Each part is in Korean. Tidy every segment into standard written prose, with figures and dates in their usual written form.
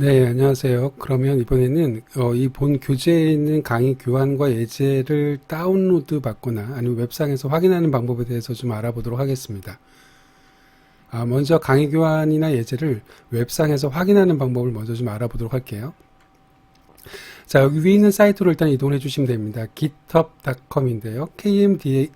네, 안녕하세요. 그러면 이번에는 이 본 교재에 있는 강의 교환과 예제를 다운로드 받거나 아니면 웹상에서 확인하는 방법에 대해서 좀 알아보도록 하겠습니다. 먼저 강의 교환이나 예제를 웹상에서 확인하는 방법을 먼저 좀 알아보도록 할게요. 자, 여기 위에 있는 사이트로 일단 이동해 주시면 됩니다. github.com인데요. kmdah,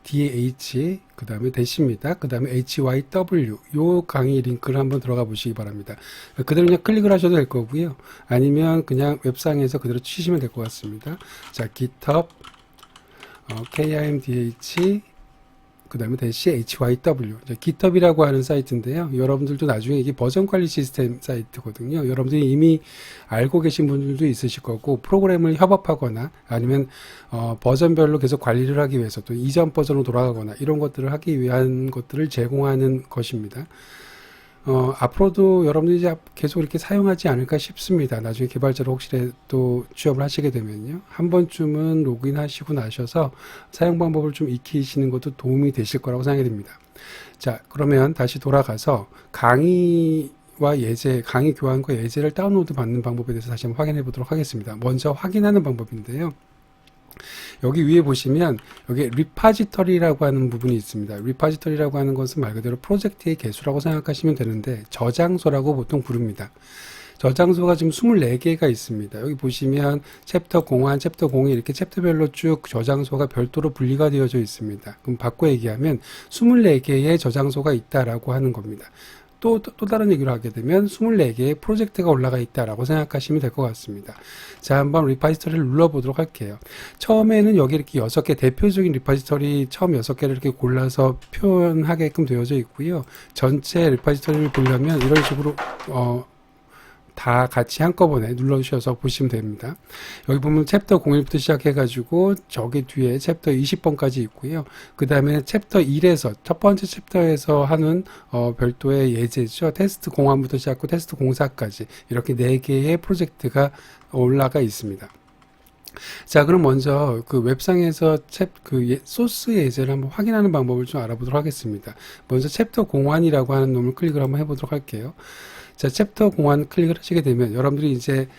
그 다음에 대시입니다. 그 다음에 hyw, 요 강의 링크를 한번 들어가 보시기 바랍니다. 그대로 그냥 클릭을 하셔도 될 거고요. 아니면 그냥 웹상에서 그대로 치시면 될 것 같습니다. 자, github, kmdah, 그 다음에 대시 hyw, GitHub이라고 하는 사이트인데요. 여러분들도 나중에 이게 버전 관리 시스템 사이트거든요. 여러분들이 이미 알고 계신 분들도 있으실 거고, 프로그램을 협업하거나 아니면 버전별로 계속 관리를 하기 위해서 또 이전 버전으로 돌아가거나 이런 것들을 하기 위한 것들을 제공하는 것입니다. 앞으로도 여러분들이 이제 계속 이렇게 사용하지 않을까 싶습니다. 나중에 개발자로 혹시라도 취업을 하시게 되면요. 한 번쯤은 로그인 하시고 나셔서 사용 방법을 좀 익히시는 것도 도움이 되실 거라고 생각이 됩니다. 자, 그러면 다시 돌아가서 강의와 예제, 강의 교환과 예제를 다운로드 받는 방법에 대해서 다시 한번 확인해 보도록 하겠습니다. 먼저 확인하는 방법인데요. 여기 위에 보시면 여기 리파지터리라고 하는 부분이 있습니다. 리파지터리라고 하는 것은 말 그대로 프로젝트의 개수라고 생각하시면 되는데 저장소라고 보통 부릅니다. 저장소가 지금 24개가 있습니다. 여기 보시면 챕터 01, 챕터 02 이렇게 챕터별로 쭉 저장소가 별도로 분리가 되어져 있습니다. 그럼 바꿔 얘기하면 24개의 저장소가 있다라고 하는 겁니다. 또 다른 얘기를 하게 되면 24개의 프로젝트가 올라가 있다라고 생각하시면 될 것 같습니다. 자, 한번 리파지터리를 눌러보도록 할게요. 처음에는 여기 이렇게 6개 대표적인 리파지터리 처음 6개를 이렇게 골라서 표현하게끔 되어져 있고요. 전체 리파지터리를 보려면 이런 식으로 다 같이 한꺼번에 눌러주셔서 보시면 됩니다. 여기 보면 챕터 01부터 시작해가지고 저기 뒤에 챕터 20번까지 있고요. 그 다음에 챕터 1에서 첫 번째 챕터에서 하는 별도의 예제죠. 테스트 01부터 시작하고 테스트 04까지 이렇게 4개의 프로젝트가 올라가 있습니다. 자, 그럼 먼저 그 웹상에서 소스 예제를 한번 확인하는 방법을 좀 알아보도록 하겠습니다. 먼저 챕터 01이라고 하는 놈을 클릭을 한번 해보도록 할게요. 자, 챕터 01 클릭을 하시게 되면 여러분들이 이제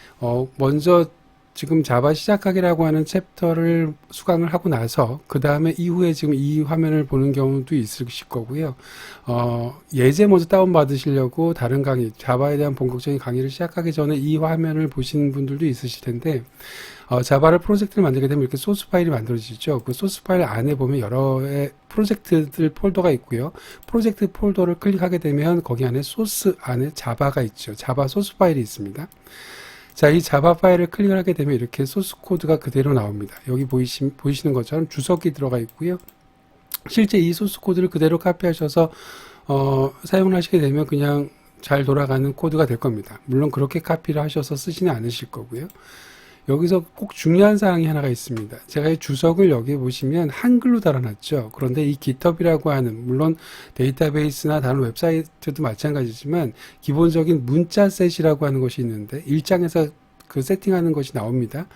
먼저 지금 자바 시작하기라고 하는 챕터를 수강을 하고 나서 그 다음에 이후에 지금 이 화면을 보는 경우도 있으실 거고요. 예제 먼저 다운받으시려고 다른 강의, 자바에 대한 본격적인 강의를 시작하기 전에 이 화면을 보시는 분들도 있으실 텐데 자바를 프로젝트를 만들게 되면 이렇게 소스 파일이 만들어지죠. 그 소스 파일 안에 보면 여러의 프로젝트들 폴더가 있고요. 프로젝트 폴더를 클릭하게 되면 거기 안에 소스 안에 자바가 있죠. 자바 소스 파일이 있습니다. 자, 이 자바 파일을 클릭을 하게 되면 이렇게 소스 코드가 그대로 나옵니다. 여기 보이시는 것처럼 주석이 들어가 있고요. 실제 이 소스 코드를 그대로 카피하셔서 사용을 하시게 되면 그냥 잘 돌아가는 코드가 될 겁니다. 물론 그렇게 카피를 하셔서 쓰지는 않으실 거고요. 여기서 꼭 중요한 사항이 하나가 있습니다. 제가 이 주석을 여기 보시면 한글로 달아놨죠. 그런데 이 GitHub이라고 하는, 물론 데이터베이스나 다른 웹사이트도 마찬가지지만 기본적인 문자 셋이라고 하는 것이 있는데 일장에서 그 세팅하는 것이 나옵니다.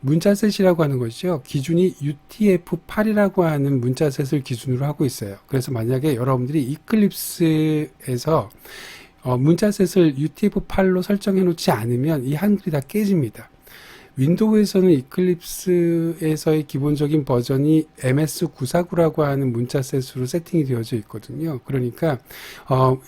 문자 셋이라고 하는 것이요. 기준이 UTF-8이라고 하는 문자 셋을 기준으로 하고 있어요. 그래서 만약에 여러분들이 이클립스에서 문자셋을 UTF-8로 설정해 놓지 않으면 이 한글이 다 깨집니다. 윈도우에서는 이클립스에서의 기본적인 버전이 MS949라고 하는 문자셋으로 세팅이 되어져 있거든요. 그러니까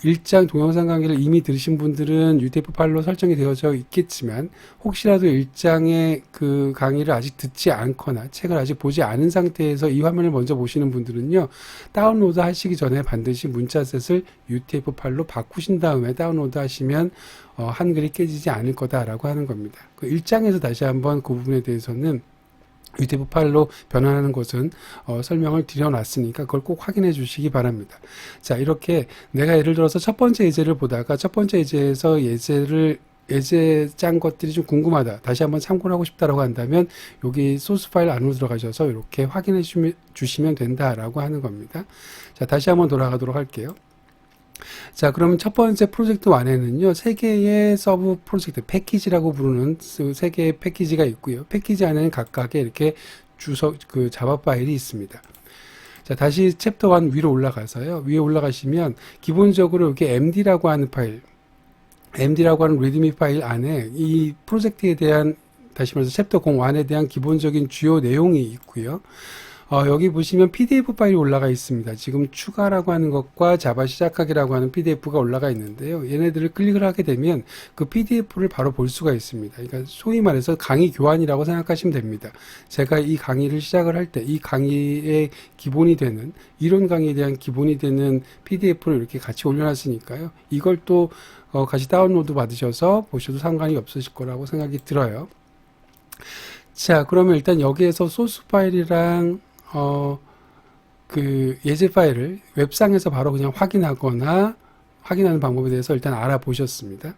일장 동영상 강의를 이미 들으신 분들은 UTF-8로 설정이 되어져 있겠지만 혹시라도 일장의 그 강의를 아직 듣지 않거나 책을 아직 보지 않은 상태에서 이 화면을 먼저 보시는 분들은요. 다운로드 하시기 전에 반드시 문자셋을 UTF-8로 바꾸신 다음에 다운로드 하시면 한글이 깨지지 않을 거다라고 하는 겁니다. 그 1장에서 다시 한번 그 부분에 대해서는 UTF-8로 변환하는 것은 설명을 드려놨으니까 그걸 꼭 확인해 주시기 바랍니다. 자, 이렇게 내가 예를 들어서 첫 번째 예제를 보다가 첫 번째 예제에서 예제 짠 것들이 좀 궁금하다. 다시 한번 참고를 하고 싶다라고 한다면 여기 소스 파일 안으로 들어가셔서 이렇게 확인해 주시면 된다라고 하는 겁니다. 자, 다시 한번 돌아가도록 할게요. 자, 그럼 첫 번째 프로젝트 1에는요, 3개의 서브 프로젝트, 패키지라고 부르는 3개의 패키지가 있고요. 패키지 안에는 각각의 이렇게 자바 파일이 있습니다. 자, 다시 챕터 1 위로 올라가서요. 위에 올라가시면 기본적으로 이렇게 MD라고 하는 파일, MD라고 하는 리드미 파일 안에 이 프로젝트에 대한, 다시 말해서 챕터 01에 대한 기본적인 주요 내용이 있고요. 여기 보시면 PDF 파일이 올라가 있습니다. 지금 추가라고 하는 것과 자바 시작하기라고 하는 PDF가 올라가 있는데요. 얘네들을 클릭을 하게 되면 그 PDF를 바로 볼 수가 있습니다. 그러니까 소위 말해서 강의 교환이라고 생각하시면 됩니다. 제가 이 강의를 시작을 할 때 이 강의의 기본이 되는, 이론 강의에 대한 기본이 되는 PDF를 이렇게 같이 올려놨으니까요. 이걸 또 같이 다운로드 받으셔서 보셔도 상관이 없으실 거라고 생각이 들어요. 자, 그러면 일단 여기에서 소스 파일이랑 그 예제 파일을 웹상에서 바로 그냥 확인하거나 확인하는 방법에 대해서 일단 알아보셨습니다.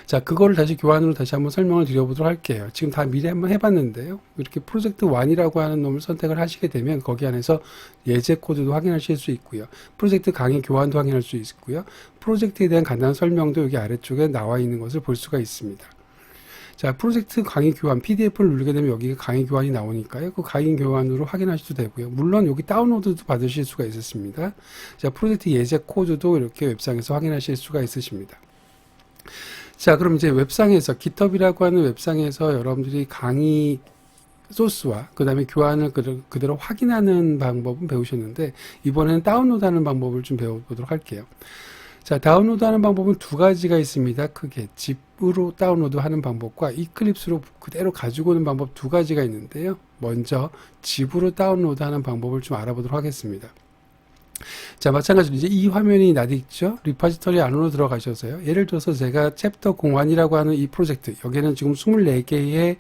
자, 그거를 다시 교환으로 다시 한번 설명을 드려보도록 할게요. 지금 다 미리 한번 해봤는데요. 이렇게 프로젝트 1이라고 하는 놈을 선택을 하시게 되면 거기 안에서 예제 코드도 확인하실 수 있고요. 프로젝트 강의 교환도 확인할 수 있고요. 프로젝트에 대한 간단한 설명도 여기 아래쪽에 나와 있는 것을 볼 수가 있습니다. 자, 프로젝트 강의 교환 PDF를 누르게 되면 여기 강의 교환이 나오니까요. 그 강의 교환으로 확인하셔도 되고요. 물론 여기 다운로드도 받으실 수가 있으십니다. 자, 프로젝트 예제 코드도 이렇게 웹상에서 확인하실 수가 있으십니다. 자, 그럼 이제 웹상에서 GitHub이라고 하는 웹상에서 여러분들이 강의 소스와 그 다음에 교환을 그대로 확인하는 방법은 배우셨는데 이번에는 다운로드하는 방법을 좀 배워보도록 할게요. 자, 다운로드하는 방법은 두 가지가 있습니다. 크게 집으로 다운로드하는 방법과 이클립스로 그대로 가지고 오는 방법 두 가지가 있는데요. 먼저 집으로 다운로드하는 방법을 좀 알아보도록 하겠습니다. 자, 마찬가지로 이제 이 화면이 나있죠. 리파지터리 안으로 들어가셔서요. 예를 들어서 제가 챕터 01이라고 하는 이 프로젝트, 여기에는 지금 24개의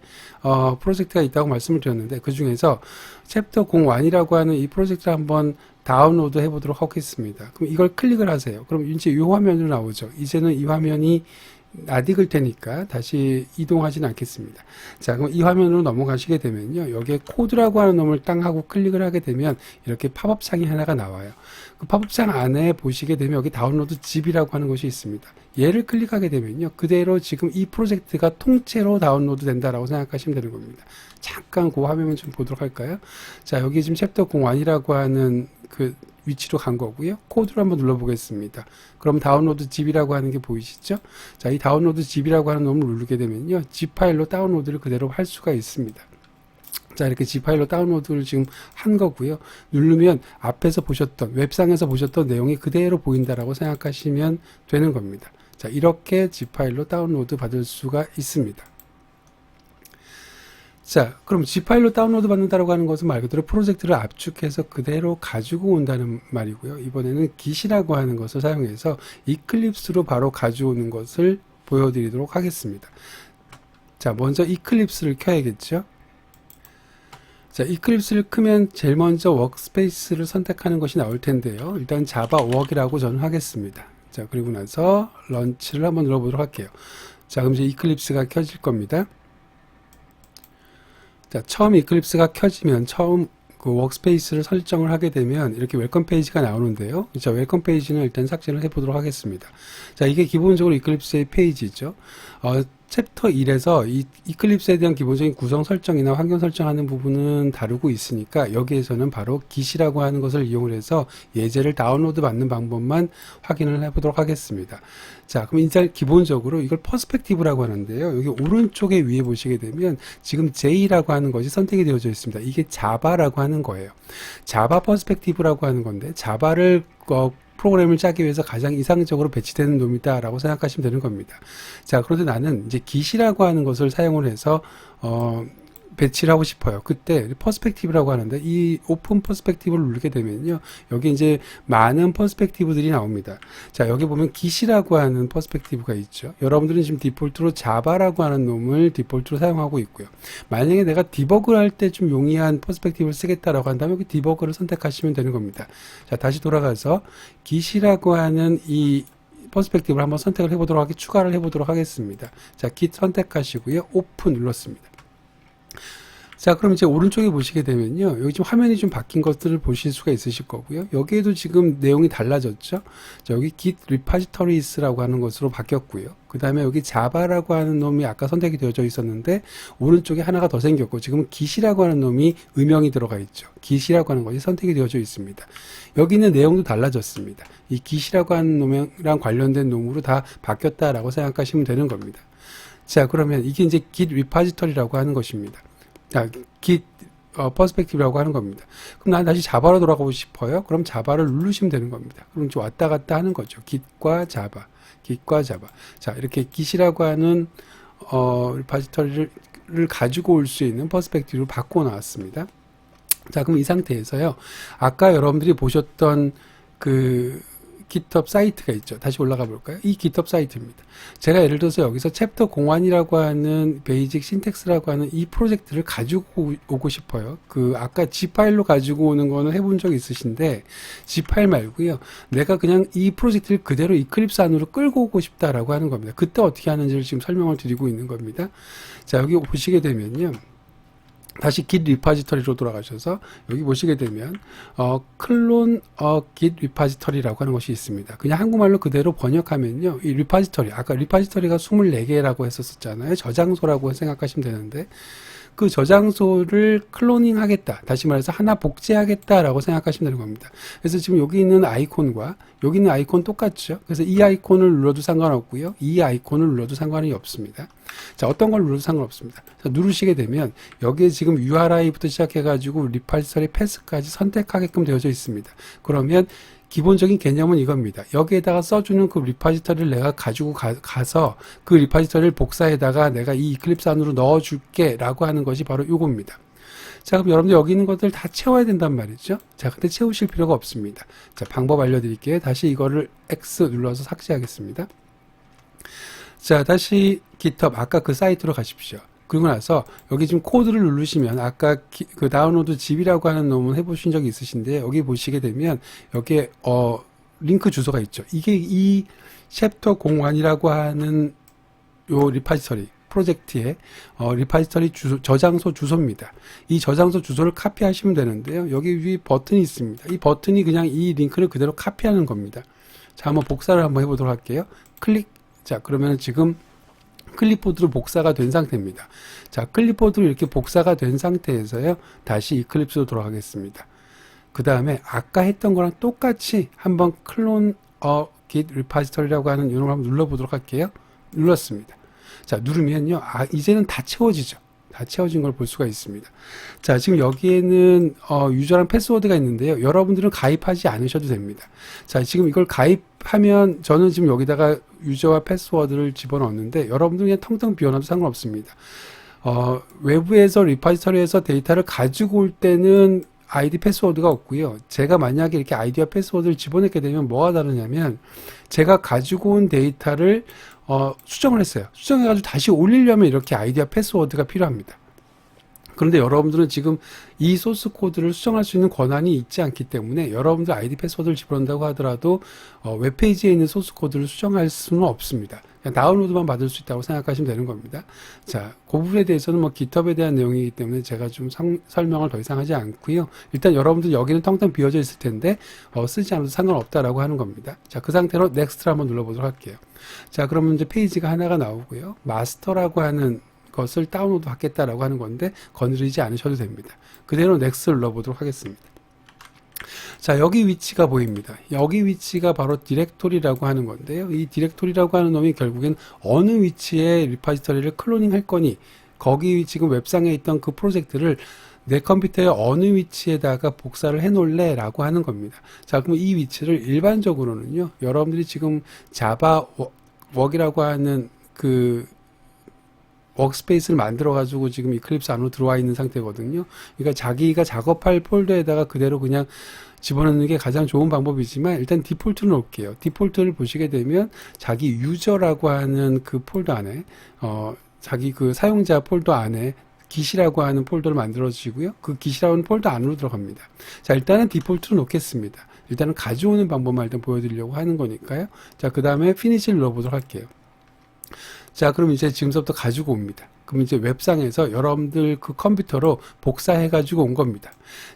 프로젝트가 있다고 말씀을 드렸는데 그 중에서 챕터 01이라고 하는 이 프로젝트를 한번 다운로드 해보도록 하겠습니다. 그럼 이걸 클릭을 하세요. 그럼 이제 이 화면으로 나오죠. 이제는 이 화면이 낯익을 테니까 다시 이동하지는 않겠습니다. 자, 그럼 이 화면으로 넘어가시게 되면요. 여기에 코드라고 하는 놈을 땅 하고 클릭을 하게 되면 이렇게 팝업 창이 하나가 나와요. 그 팝업 창 안에 보시게 되면 여기 다운로드 집이라고 하는 것이 있습니다. 얘를 클릭하게 되면요. 그대로 지금 이 프로젝트가 통째로 다운로드 된다라고 생각하시면 되는 겁니다. 잠깐 그 화면을 좀 보도록 할까요? 자, 여기 지금 챕터 01이라고 하는 그 위치로 간 거고요. 코드를 한번 눌러보겠습니다. 그럼 다운로드 집이라고 하는 게 보이시죠? 자, 이 다운로드 집이라고 하는 놈을 누르게 되면요. zip 파일로 다운로드를 그대로 할 수가 있습니다. 자, 이렇게 zip 파일로 다운로드를 지금 한 거고요. 누르면 앞에서 보셨던, 웹상에서 보셨던 내용이 그대로 보인다라고 생각하시면 되는 겁니다. 자, 이렇게 zip 파일로 다운로드 받을 수가 있습니다. 자, 그럼 zip 파일로 다운로드 받는다라고 하는 것은 말 그대로 프로젝트를 압축해서 그대로 가지고 온다는 말이고요. 이번에는 Git이라고 하는 것을 사용해서 이클립스로 바로 가져오는 것을 보여드리도록 하겠습니다. 자, 먼저 이클립스를 켜야겠죠. 자, 이클립스를 끄면 제일 먼저 워크스페이스를 선택하는 것이 나올 텐데요. 일단 자바 워크이라고 저는 하겠습니다. 자, 그리고 나서 런치를 한번 눌러보도록 할게요. 자, 그럼 이제 이클립스가 켜질 겁니다. 자, 처음 이클립스가 켜지면 처음 그 워크스페이스를 설정을 하게 되면 이렇게 웰컴 페이지가 나오는데요. 자, 웰컴 페이지는 일단 삭제를 해보도록 하겠습니다. 자, 이게 기본적으로 이클립스의 페이지죠. 챕터 1에서 이 이클립스에 대한 기본적인 구성 설정이나 환경 설정하는 부분은 다루고 있으니까 여기에서는 바로 Git이라고 하는 것을 이용을 해서 예제를 다운로드 받는 방법만 확인을 해보도록 하겠습니다. 자, 그럼 일단 기본적으로 이걸 퍼스펙티브라고 하는데요. 여기 오른쪽에 위에 보시게 되면 지금 J라고 하는 것이 선택이 되어져 있습니다. 이게 자바라고 하는 거예요. 자바 퍼스펙티브라고 하는 건데 자바를 프로그램을 짜기 위해서 가장 이상적으로 배치되는 놈이다라고 생각하시면 되는 겁니다. 자, 그런데 나는 이제 Git이라고 하는 것을 사용을 해서 배치를 하고 싶어요. 그때 퍼스펙티브라고 하는데 이 오픈 퍼스펙티브를 누르게 되면요. 여기 이제 많은 퍼스펙티브들이 나옵니다. 자, 여기 보면 Git이라고 하는 퍼스펙티브가 있죠. 여러분들은 지금 디폴트로 자바라고 하는 놈을 디폴트로 사용하고 있고요. 만약에 내가 디버그를 할 때 좀 용이한 퍼스펙티브를 쓰겠다라고 한다면 여기 디버그를 선택하시면 되는 겁니다. 자, 다시 돌아가서 Git이라고 하는 이 퍼스펙티브를 한번 선택을 해보도록 추가를 해보도록 하겠습니다. 자, Git 선택하시고요. 오픈 눌렀습니다. 자, 그럼 이제 오른쪽에 보시게 되면요. 여기 지금 화면이 좀 바뀐 것들을 보실 수가 있으실 거고요. 여기에도 지금 내용이 달라졌죠. 자, 여기 git repositories라고 하는 것으로 바뀌었고요. 그 다음에 여기 자바라고 하는 놈이 아까 선택이 되어져 있었는데 오른쪽에 하나가 더 생겼고 지금은 git이라고 하는 놈이 음영이 들어가 있죠. git이라고 하는 것이 선택이 되어져 있습니다. 여기 있는 내용도 달라졌습니다. 이 git이라고 하는 놈이랑 관련된 놈으로 다 바뀌었다라고 생각하시면 되는 겁니다. 자, 그러면 이게 이제 git repository라고 하는 것입니다. 자, git perspective라고 하는 겁니다. 그럼 난 다시 자바로 돌아가고 싶어요. 그럼 자바를 누르시면 되는 겁니다. 그럼 이제 왔다 갔다 하는 거죠. git과 자바, git과 자바. 자, 이렇게 git이라고 하는 repository를 가지고 올 수 있는 perspective로 바꾸어 나왔습니다. 자, 그럼 이 상태에서요. 아까 여러분들이 보셨던 그 GitHub 사이트가 있죠. 다시 올라가 볼까요? 이 GitHub 사이트입니다. 제가 예를 들어서 여기서 챕터 공안이라고 하는 베이직 신텍스라고 하는 이 프로젝트를 가지고 오고 싶어요. 그 아까 G 파일로 가지고 오는 거는 해본 적 있으신데 G 파일 말고요. 내가 그냥 이 프로젝트를 그대로 이클립스 안으로 끌고 오고 싶다라고 하는 겁니다. 그때 어떻게 하는지를 지금 설명을 드리고 있는 겁니다. 자, 여기 보시게 되면요. 다시 git repository로 돌아가셔서 여기 보시게 되면 클론 git repository라고 하는 것이 있습니다. 그냥 한국말로 그대로 번역하면요. 이 repository, 아까 repository가 24개라고 했었잖아요. 저장소라고 생각하시면 되는데 그 저장소를 클로닝 하겠다. 다시 말해서 하나 복제하겠다라고 생각하시면 되는 겁니다. 그래서 지금 여기 있는 아이콘과 여기 있는 아이콘 똑같죠. 그래서 이 아이콘을 눌러도 상관없고요. 이 아이콘을 눌러도 상관이 없습니다. 자, 어떤 걸 눌러도 상관없습니다. 자, 누르시게 되면 여기에 지금 URI부터 시작해가지고 리파지터리 패스까지 선택하게끔 되어져 있습니다. 그러면 기본적인 개념은 이겁니다. 여기에다가 써주는 그 리파지터리를 내가 가지고 가서 그 리파지터리를 복사해다가 내가 이 이클립스 안으로 넣어줄게 라고 하는 것이 바로 이겁니다. 자, 그럼 여러분들 여기 있는 것들 다 채워야 된단 말이죠. 자, 근데 채우실 필요가 없습니다. 자, 방법 알려드릴게요. 다시 이거를 X 눌러서 삭제하겠습니다. 자, 다시 GitHub 아까 그 사이트로 가십시오. 그리고 나서 여기 지금 코드를 누르시면 아까 그 다운로드 집이라고 하는 놈은 해보신 적이 있으신데 여기 보시게 되면 여기에 링크 주소가 있죠. 이게 이 챕터 01이라고 하는 요 리파지터리 프로젝트의 리파지터리 주소, 저장소 주소입니다. 이 저장소 주소를 카피하시면 되는데요. 여기 위에 버튼이 있습니다. 이 버튼이 그냥 이 링크를 그대로 카피하는 겁니다. 자, 한번 복사를 한번 해보도록 할게요. 클릭. 자, 그러면 지금 클립보드로 복사가 된 상태입니다. 자, 클립보드로 이렇게 복사가 된 상태에서요. 다시 이클립스로 돌아가겠습니다. 그 다음에 아까 했던 거랑 똑같이 한번 클론 git repository라고 하는 이놈을 한번 눌러보도록 할게요. 눌렀습니다. 자, 누르면요. 이제는 다 채워지죠. 다 채워진 걸 볼 수가 있습니다. 자, 지금 여기에는 유저랑 패스워드가 있는데요. 여러분들은 가입하지 않으셔도 됩니다. 자, 지금 이걸 가입하면 저는 지금 여기다가 유저와 패스워드를 집어넣었는데 여러분들은 그냥 텅텅 비워놔도 상관없습니다. 외부에서 리파지터리에서 데이터를 가지고 올 때는 아이디 패스워드가 없고요. 제가 만약에 이렇게 아이디와 패스워드를 집어넣게 되면 뭐가 다르냐면 제가 가지고 온 데이터를 수정을 했어요. 수정해가지고 다시 올리려면 이렇게 아이디와 패스워드가 필요합니다. 그런데 여러분들은 지금 이 소스 코드를 수정할 수 있는 권한이 있지 않기 때문에 여러분들 아이디 패스워드를 집어넣는다고 하더라도 웹페이지에 있는 소스 코드를 수정할 수는 없습니다. 그냥 다운로드만 받을 수 있다고 생각하시면 되는 겁니다. 자, 그 부분에 대해서는 뭐 GitHub에 대한 내용이기 때문에 제가 좀 설명을 더 이상 하지 않고요. 일단 여러분들 여기는 텅텅 비어져 있을 텐데 쓰지 않아도 상관없다라고 하는 겁니다. 자, 그 상태로 넥스트를 한번 눌러보도록 할게요. 자, 그러면 이제 페이지가 하나가 나오고요. 마스터라고 하는 것을 다운로드 받겠다라고 하는 건데 건드리지 않으셔도 됩니다. 그대로 넥스트를 눌러보도록 하겠습니다. 자, 여기 위치가 보입니다. 여기 위치가 바로 디렉토리라고 하는 건데요. 이 디렉토리라고 하는 놈이 결국엔 어느 위치에 리파지터리를 클로닝 할 거니 거기 지금 웹상에 있던 그 프로젝트를 내 컴퓨터의 어느 위치에다가 복사를 해 놓을래 라고 하는 겁니다. 자, 그럼 이 위치를 일반적으로는요. 여러분들이 지금 자바 웍이라고 하는 그 워크스페이스를 만들어 가지고 지금 이클립스 안으로 들어와 있는 상태거든요. 그러니까 자기가 작업할 폴더에다가 그대로 그냥 집어넣는 게 가장 좋은 방법이지만 일단 디폴트를 놓을게요. 디폴트를 보시게 되면 자기 유저라고 하는 그 폴더 안에 자기 그 사용자 폴더 안에 git이라고 하는 폴더를 만들어 주시고요. 그 git이라고 하는 폴더 안으로 들어갑니다. 자, 일단은 디폴트로 놓겠습니다. 일단은 가져오는 방법만 일단 보여드리려고 하는 거니까요. 자, 그 다음에 피니시를 눌러보도록 할게요. 자, 그럼 이제 지금부터 가지고 옵니다. 그럼 이제 웹상에서 여러분들 그 컴퓨터로 복사해가지고 온 겁니다.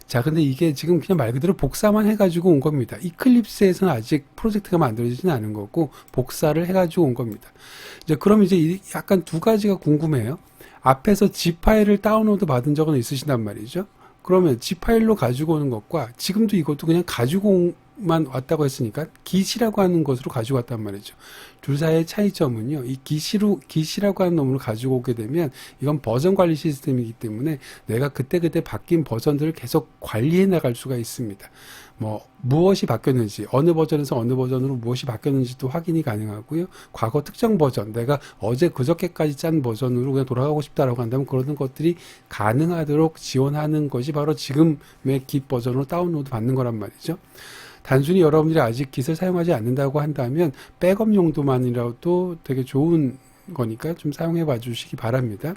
자, 근데 이게 지금 그냥 말 그대로 복사만 해가지고 온 겁니다. 이클립스에서는 아직 프로젝트가 만들어지진 않은 거고, 복사를 해가지고 온 겁니다. 이제 그럼 이제 약간 두 가지가 궁금해요. 앞에서 G 파일을 다운로드 받은 적은 있으신단 말이죠. 그러면 G 파일로 가지고 오는 것과 지금도 이것도 그냥 가지고만 왔다고 했으니까 git이라고 하는 것으로 가지고 왔단 말이죠. 둘 사이의 차이점은요, 이 git이라고 하는 놈을 가지고 오게 되면 이건 버전 관리 시스템이기 때문에 내가 그때그때 바뀐 버전들을 계속 관리해 나갈 수가 있습니다. 뭐 무엇이 바뀌었는지, 어느 버전에서 어느 버전으로 무엇이 바뀌었는지도 확인이 가능하고요. 과거 특정 버전, 내가 어제 그저께까지 짠 버전으로 그냥 돌아가고 싶다라고 한다면 그런 것들이 가능하도록 지원하는 것이 바로 지금의 git 버전으로 다운로드 받는 거란 말이죠. 단순히 여러분들이 아직 git을 사용하지 않는다고 한다면 백업 용도만이라도 되게 좋은 거니까 좀 사용해 봐 주시기 바랍니다.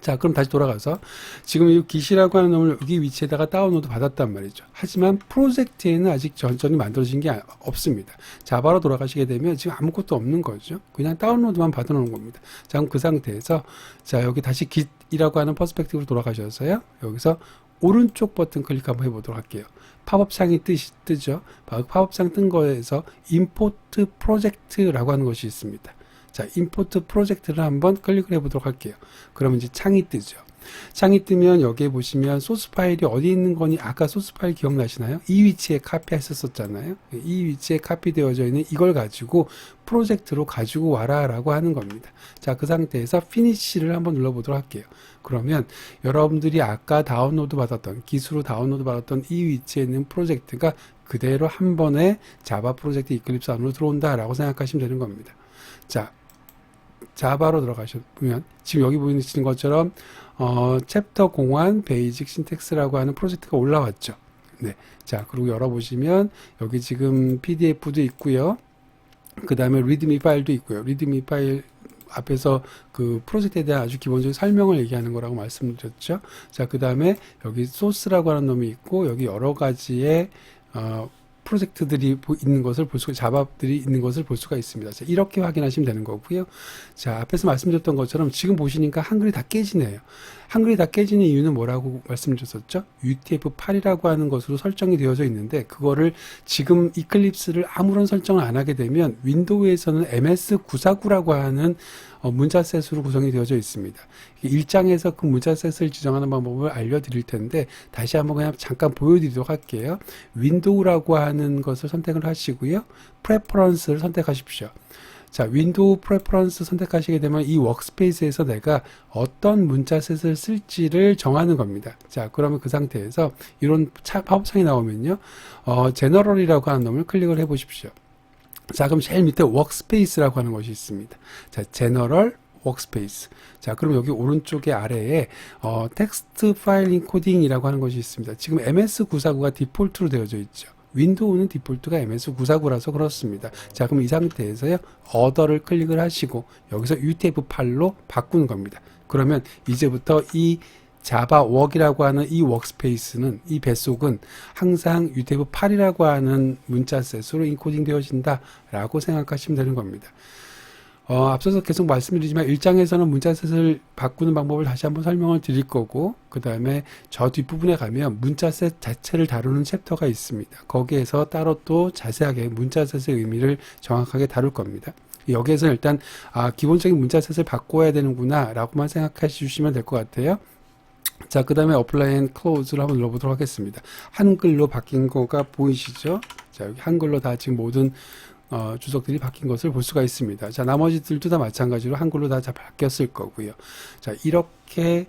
자, 그럼 다시 돌아가서 지금 이 git이라고 하는 놈을 여기 위치에다가 다운로드 받았단 말이죠. 하지만 프로젝트에는 아직 전전이 만들어진 게 없습니다. 자바로 돌아가시게 되면 지금 아무것도 없는 거죠. 그냥 다운로드만 받아 놓은 겁니다. 자, 그럼 그 상태에서 자, 여기 다시 git이라고 하는 퍼스펙티브로 돌아가셔서요. 여기서 오른쪽 버튼 클릭 한번 해보도록 할게요. 팝업 창이 뜨죠. 팝업 창 뜬 거에서 임포트 프로젝트라고 하는 것이 있습니다. 자, 임포트 프로젝트를 한번 클릭을 해보도록 할게요. 그러면 이제 창이 뜨죠. 창이 뜨면 여기에 보시면 소스 파일이 어디 있는 거니, 아까 소스 파일 기억나시나요? 이 위치에 카피했었잖아요. 이 위치에 카피되어져 있는 이걸 가지고 프로젝트로 가지고 와라 라고 하는 겁니다. 자, 그 상태에서 피니쉬를 한번 눌러보도록 할게요. 그러면 여러분들이 아까 다운로드 받았던, 기수로 다운로드 받았던 이 위치에 있는 프로젝트가 그대로 한 번에 자바 프로젝트 이클립스 안으로 들어온다 라고 생각하시면 되는 겁니다. 자, 자바로 들어가시면 지금 여기 보이시는 것처럼 챕터 공환 베이직 신텍스라고 하는 프로젝트가 올라왔죠. 네. 자, 그리고 열어보시면 여기 지금 PDF도 있고요. 그 다음에 리드미 파일도 있고요. 리드미 파일 앞에서 그 프로젝트에 대한 아주 기본적인 설명을 얘기하는 거라고 말씀드렸죠. 자, 그 다음에 여기 소스라고 하는 놈이 있고 여기 여러 가지의 프로젝트들이 있는 것을 볼 수가, 자바들이 있는 것을 볼 수가 있습니다. 자, 이렇게 확인하시면 되는 거고요. 자, 앞에서 말씀드렸던 것처럼 지금 보시니까 한글이 다 깨지네요. 한글이 다 깨지는 이유는 뭐라고 말씀드렸었죠? UTF-8이라고 하는 것으로 설정이 되어져 있는데 그거를 지금 이클립스를 아무런 설정을 안 하게 되면 윈도우에서는 MS949라고 하는 문자셋으로 구성이 되어져 있습니다. 1장에서 그 문자셋을 지정하는 방법을 알려드릴 텐데 다시 한번 그냥 잠깐 보여드리도록 할게요. 윈도우라고 하는 것을 선택을 하시고요. 프레퍼런스를 선택하십시오. 자, 윈도우 프레퍼런스 선택하시게 되면 이 워크스페이스에서 내가 어떤 문자셋을 쓸지를 정하는 겁니다. 자, 그러면 그 상태에서 이런 팝업창이 나오면요. 제너럴이라고 하는 놈을 클릭을 해 보십시오. 자, 그럼 제일 밑에 워크스페이스라고 하는 것이 있습니다. 자, 제너럴 워크스페이스. 자, 그럼 여기 오른쪽에 아래에 텍스트 파일 인코딩이라고 하는 것이 있습니다. 지금 MS949가 디폴트로 되어져 있죠. 윈도우는 디폴트가 MS949라서 그렇습니다. 자, 그럼 이 상태에서요, 어더를 클릭을 하시고 여기서 UTF-8로 바꾸는 겁니다. 그러면 이제부터 이 자바 웍이라고 하는 이 워크스페이스는, 이 뱃속은 항상 UTF-8이라고 하는 문자셋으로 인코딩 되어진다 라고 생각하시면 되는 겁니다. 앞서서 계속 말씀드리지만 1장에서는 문자셋을 바꾸는 방법을 다시 한번 설명을 드릴 거고, 그 다음에 저 뒷부분에 가면 문자셋 자체를 다루는 챕터가 있습니다. 거기에서 따로 또 자세하게 문자셋의 의미를 정확하게 다룰 겁니다. 여기에서는 일단 기본적인 문자셋을 바꿔야 되는구나 라고만 생각해 주시면 될 것 같아요. 자, 그 다음에 Apply and Close를 한번 눌러보도록 하겠습니다. 한글로 바뀐 거가 보이시죠? 자, 여기 한글로 다 지금 모든 주석들이 바뀐 것을 볼 수가 있습니다. 자, 나머지들도 다 마찬가지로 한글로 다 바뀌었을 거고요. 자, 이렇게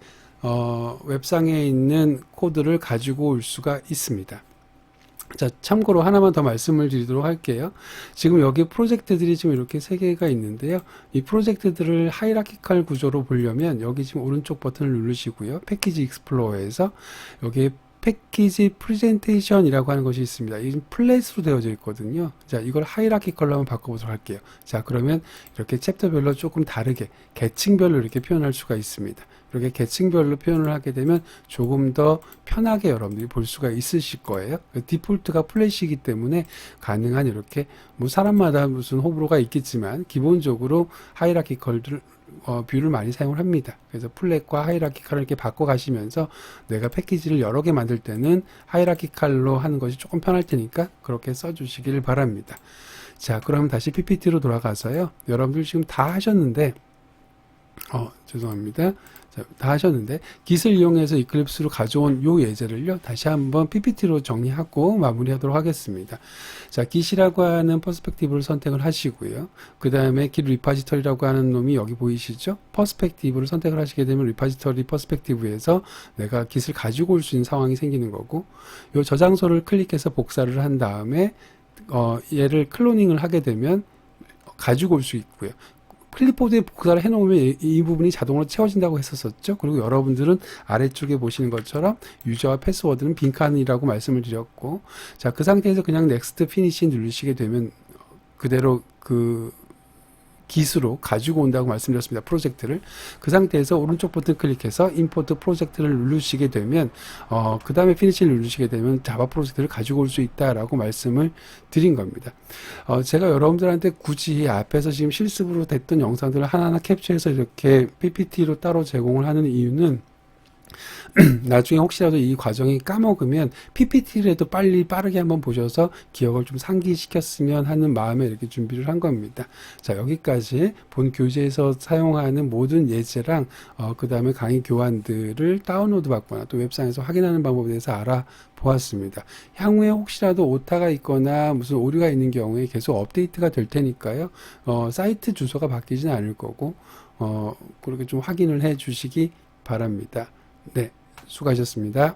웹상에 있는 코드를 가지고 올 수가 있습니다. 자, 참고로 하나만 더 말씀을 드리도록 할게요. 지금 여기 프로젝트들이 지금 이렇게 3개가 있는데요. 이 프로젝트들을 하이라키컬 구조로 보려면 여기 지금 오른쪽 버튼을 누르시고요. 패키지 익스플로어에서 여기 패키지 프레젠테이션이라고 하는 것이 있습니다. 이건 플랫으로 되어져 있거든요. 자, 이걸 하이라키컬로 한번 바꿔보도록 할게요. 자, 그러면 이렇게 챕터별로 조금 다르게 계층별로 이렇게 표현할 수가 있습니다. 이렇게 계층별로 표현을 하게 되면 조금 더 편하게 여러분들이 볼 수가 있으실 거예요. 디폴트가 플랫이기 때문에 가능한 이렇게 뭐 사람마다 무슨 호불호가 있겠지만 기본적으로 하이라키컬들 뷰를 많이 사용을 합니다. 그래서 플랫과 하이라키칼을 이렇게 바꿔 가시면서 내가 패키지를 여러 개 만들 때는 하이라키칼로 하는 것이 조금 편할 테니까 그렇게 써주시길 바랍니다. 자, 그럼 다시 PPT로 돌아가서요. 여러분들 지금 다 하셨는데 죄송합니다. 자, 다 하셨는데 깃을 이용해서 이클립스로 가져온 요 예제를요 다시 한번 PPT로 정리하고 마무리하도록 하겠습니다. 자, 깃이라고 하는 퍼스펙티브를 선택을 하시고요. 그 다음에 깃 리파지터리라고 하는 놈이 여기 보이시죠? 퍼스펙티브를 선택을 하시게 되면 리파지터리 퍼스펙티브에서 내가 깃을 가지고 올 수 있는 상황이 생기는 거고, 요 저장소를 클릭해서 복사를 한 다음에 얘를 클로닝을 하게 되면 가지고 올 수 있고요. 클립보드에 복사를 해놓으면 이 부분이 자동으로 채워진다고 했었죠. 그리고 여러분들은 아래쪽에 보시는 것처럼 유저와 패스워드는 빈칸이라고 말씀을 드렸고, 자, 그 상태에서 그냥 넥스트 피니시 누르시게 되면 그대로 그 깃으로 가지고 온다고 말씀드렸습니다. 프로젝트를. 그 상태에서 오른쪽 버튼 클릭해서 임포트 프로젝트를 누르시게 되면 그 다음에 피니시를 누르시게 되면 자바 프로젝트를 가지고 올 수 있다라고 말씀을 드린 겁니다. 제가 여러분들한테 굳이 앞에서 지금 실습으로 됐던 영상들을 하나하나 캡처해서 이렇게 PPT로 따로 제공을 하는 이유는 나중에 혹시라도 이 과정이 까먹으면 PPT라도 빠르게 한번 보셔서 기억을 좀 상기시켰으면 하는 마음에 이렇게 준비를 한 겁니다. 자, 여기까지 본 교재에서 사용하는 모든 예제랑 그 다음에 강의 교환들을 다운로드 받거나 또 웹상에서 확인하는 방법에 대해서 알아보았습니다. 향후에 혹시라도 오타가 있거나 무슨 오류가 있는 경우에 계속 업데이트가 될 테니까요. 사이트 주소가 바뀌지는 않을 거고 그렇게 좀 확인을 해 주시기 바랍니다. 네, 수고하셨습니다.